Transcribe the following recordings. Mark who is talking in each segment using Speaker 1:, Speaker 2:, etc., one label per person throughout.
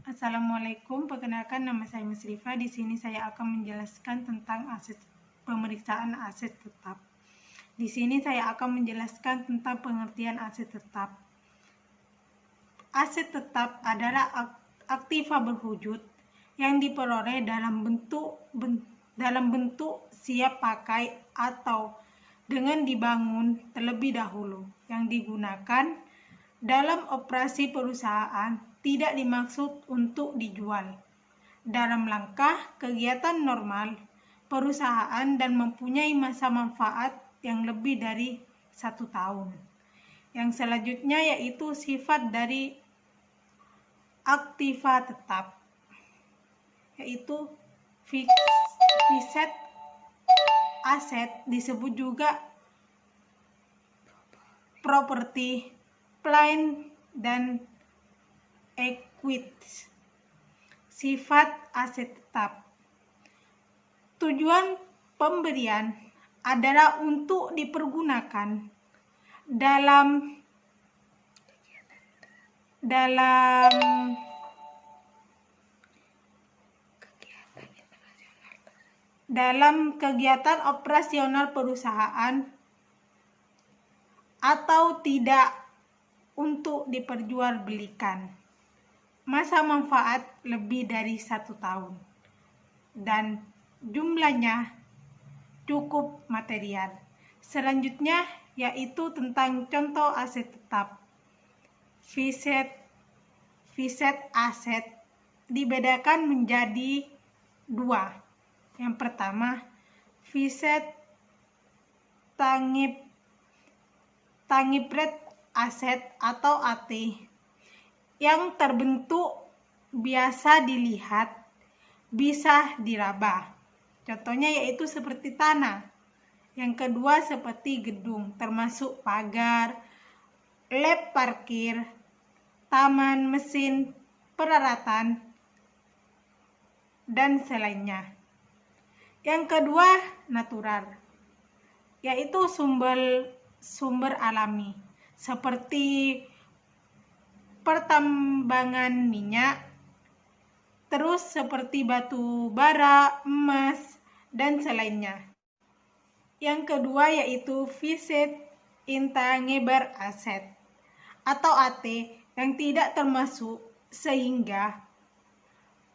Speaker 1: Assalamualaikum, perkenalkan nama saya Musrifa. Di sini saya akan menjelaskan tentang pemeriksaan aset tetap. Di sini saya akan menjelaskan tentang pengertian aset tetap. Aset tetap adalah aktiva berwujud yang diperoleh dalam bentuk siap pakai atau dengan dibangun terlebih dahulu, yang digunakan dalam operasi perusahaan, tidak dimaksud untuk dijual dalam langkah kegiatan normal perusahaan dan mempunyai masa manfaat yang lebih dari 1 tahun. Yang selanjutnya yaitu sifat dari aktiva tetap, yaitu fixed asset, disebut juga properti, plant, dan equity. Sifat aset tetap. Tujuan pemberian adalah untuk dipergunakan dalam kegiatan operasional perusahaan atau tidak untuk diperjualbelikan. Masa manfaat lebih dari 1 tahun dan jumlahnya cukup material. Selanjutnya yaitu tentang contoh aset tetap. Fixed asset dibedakan menjadi 2. Yang pertama, fixed tangible asset atau AT, yang terbentuk, biasa dilihat, bisa diraba. Contohnya yaitu seperti tanah. Yang kedua seperti gedung, termasuk pagar, lab parkir, taman, mesin, peralatan, dan selainnya. Yang kedua natural, yaitu sumber alami, seperti pertambangan minyak, terus seperti batu bara, emas, dan selainnya. Yang kedua yaitu fixed intangible asset atau AT, yang tidak termasuk sehingga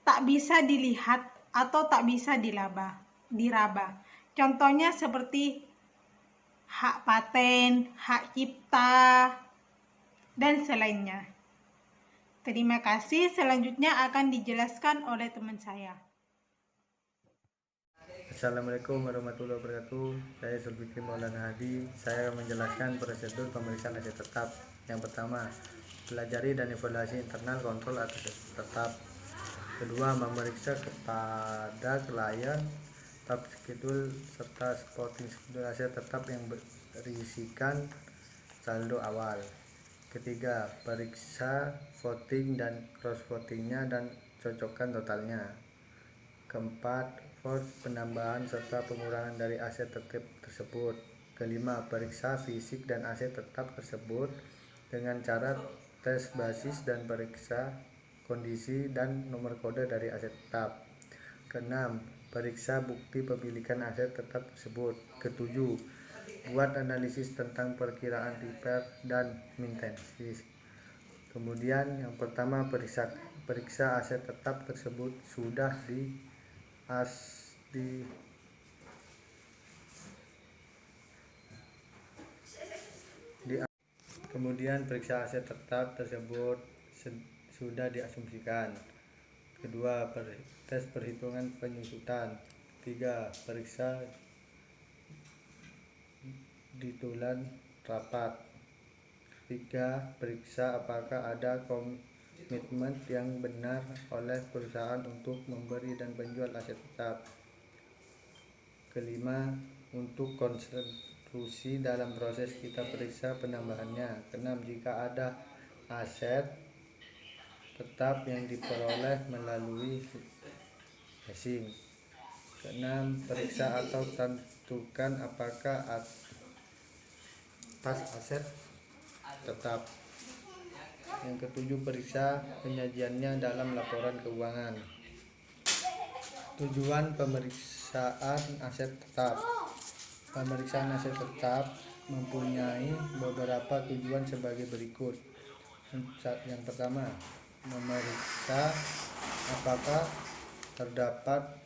Speaker 1: tak bisa dilihat atau tak bisa diraba. Contohnya seperti hak paten, hak cipta, dan selainnya. Terima kasih. Selanjutnya akan dijelaskan oleh teman saya.
Speaker 2: Assalamualaikum warahmatullahi wabarakatuh. Saya Zulfikri Maulana Hadi. Saya akan menjelaskan prosedur pemeriksaan aset tetap. Yang pertama, pelajari dan evaluasi internal kontrol aset tetap. Kedua, memeriksa kepada klien tab schedule serta supporting schedule aset tetap yang berisikan saldo awal. Ketiga, periksa voting dan cross votingnya dan cocokkan totalnya. Keempat, force penambahan serta pengurangan dari aset tetap tersebut. Kelima, periksa fisik dan aset tetap tersebut dengan cara tes basis dan periksa kondisi dan nomor kode dari aset tetap. Keenam, periksa bukti pemilikan aset tetap tersebut. Ketujuh, buat analisis tentang perkiraan repair dan maintenance. Kemudian yang pertama, periksa aset tetap tersebut sudah kemudian periksa aset tetap tersebut sudah diasumsikan. Kedua, tes perhitungan penyusutan. Tiga, periksa ditulan rapat. Tiga, periksa apakah ada komitmen yang benar oleh perusahaan untuk memberi dan menjual aset tetap. Kelima, untuk konstruksi dalam proses kita periksa penambahannya. Keenam, jika ada aset tetap yang diperoleh melalui leasing. Keenam, periksa atau tentukan apakah atas aset tetap. Yang ketujuh, periksa penyajiannya dalam laporan keuangan. Tujuan pemeriksaan aset tetap. Pemeriksaan aset tetap mempunyai beberapa tujuan sebagai berikut. Yang pertama, memeriksa apakah terdapat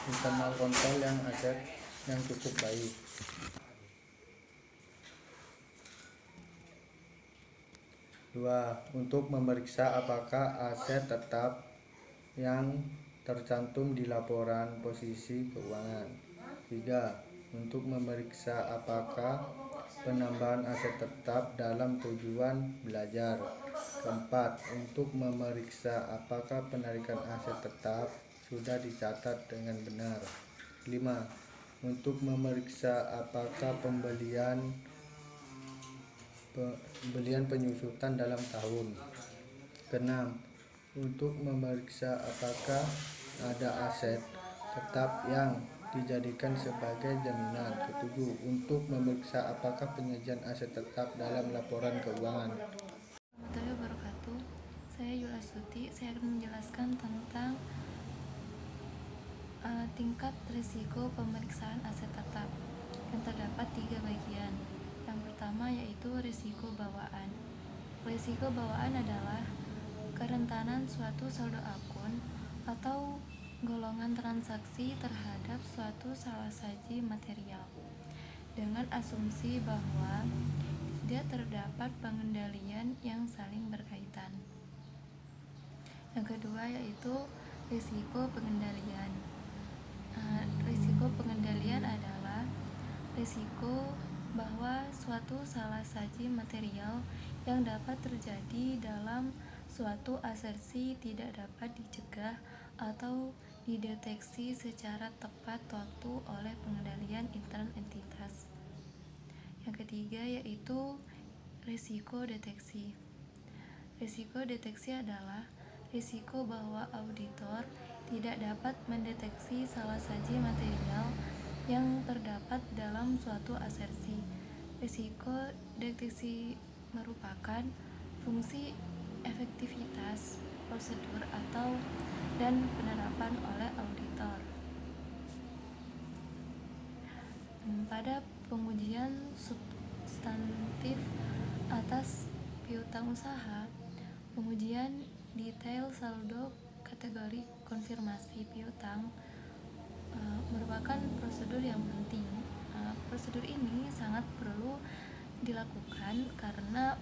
Speaker 2: internal kontrol yang aset yang cukup baik. Dua, untuk memeriksa apakah aset tetap yang tercantum di laporan posisi keuangan. Tiga, untuk memeriksa apakah penambahan aset tetap dalam tujuan belajar. Keempat, untuk memeriksa apakah penarikan aset tetap sudah dicatat dengan benar. 5. Untuk memeriksa apakah pembelian penyusutan dalam tahun. Keenam, untuk memeriksa apakah ada aset tetap yang dijadikan sebagai jaminan. Ketujuh, untuk memeriksa apakah penyajian aset tetap dalam laporan keuangan.
Speaker 3: Warahmatullahi wabarakatuh. Saya Yula Suti. Saya akan menjelaskan tentang tingkat risiko pemeriksaan aset tetap yang terdapat 3 bagian. Yang pertama yaitu risiko bawaan. Risiko bawaan adalah kerentanan suatu saldo akun atau golongan transaksi terhadap suatu salah saji material dengan asumsi bahwa tidak terdapat pengendalian yang saling berkaitan. Yang kedua yaitu risiko pengendalian. Risiko pengendalian adalah risiko bahwa suatu salah saji material yang dapat terjadi dalam suatu asersi tidak dapat dicegah atau dideteksi secara tepat waktu oleh pengendalian intern entitas. Yang ketiga yaitu risiko deteksi. Risiko deteksi adalah risiko bahwa auditor tidak dapat mendeteksi salah saji material yang terdapat dalam suatu asersi. Risiko deteksi merupakan fungsi efektivitas prosedur dan penerapan oleh auditor. Pada pengujian substantif atas piutang usaha, pengujian detail saldo kategori konfirmasi piutang merupakan prosedur yang penting. Prosedur ini sangat perlu dilakukan karena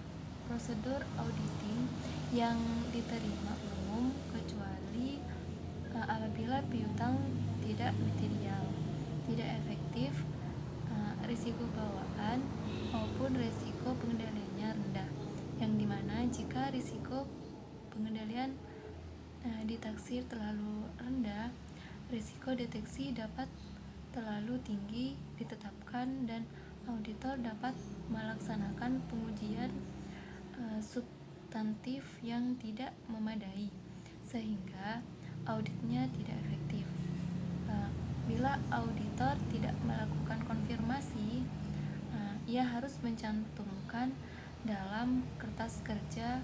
Speaker 3: prosedur auditing yang diterima umum kecuali apabila piutang tidak material, tidak efektif, risiko bawaan maupun risiko pengendaliannya rendah, yang dimana jika risiko pengendalian ditaksir terlalu rendah, risiko deteksi dapat terlalu tinggi ditetapkan dan auditor dapat melaksanakan pengujian substantif yang tidak memadai sehingga auditnya tidak efektif. Bila auditor tidak melakukan konfirmasi, ia harus mencantumkan dalam kertas kerja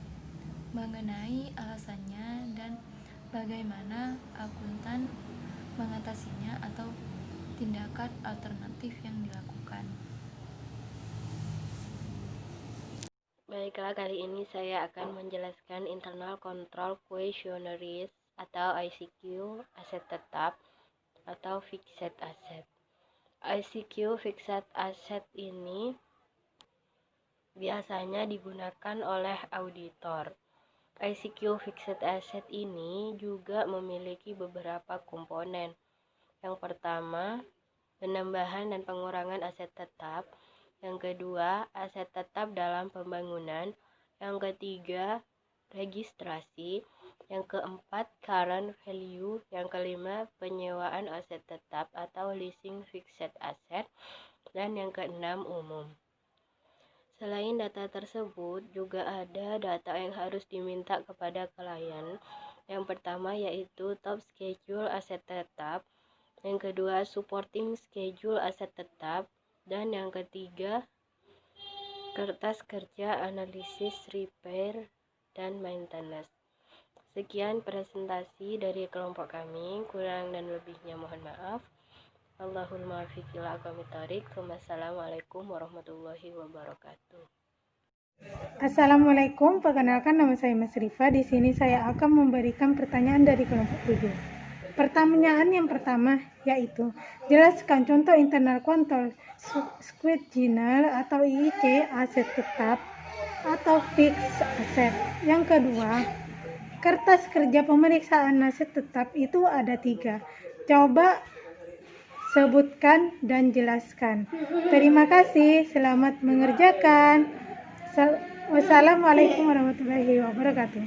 Speaker 3: mengenai alasannya dan bagaimana akuntan mengatasinya atau tindakan alternatif yang dilakukan.
Speaker 4: Baiklah, kali ini saya akan menjelaskan Internal Control Questionnaires atau ICQ aset tetap atau Fixed Asset. ICQ Fixed Asset ini biasanya digunakan oleh auditor. ICQ Fixed Asset ini juga memiliki beberapa komponen. Yang pertama, penambahan dan pengurangan aset tetap. Yang kedua, aset tetap dalam pembangunan. Yang ketiga, registrasi. Yang keempat, current value. Yang kelima, penyewaan aset tetap atau leasing fixed asset. Dan yang keenam, umum. Selain data tersebut, juga ada data yang harus diminta kepada klien. Yang pertama yaitu top schedule aset tetap, yang kedua supporting schedule aset tetap, dan yang ketiga kertas kerja, analisis, repair, dan maintenance. Sekian presentasi dari kelompok kami, kurang dan lebihnya mohon maaf. Allahul muwaffiq ila aqwamit thoriq. Wassalamualaikum warahmatullahi wabarakatuh.
Speaker 1: Assalamualaikum, perkenalkan nama saya Mas Rifa. Di sini saya akan memberikan pertanyaan dari kelompok 7. Pertanyaan yang pertama yaitu, jelaskan contoh internal kontrol squidginal atau IIC aset tetap atau fixed asset. Yang kedua, kertas kerja pemeriksaan aset tetap itu ada 3. Coba sebutkan dan jelaskan. Terima kasih, selamat mengerjakan. Wassalamualaikum warahmatullahi wabarakatuh.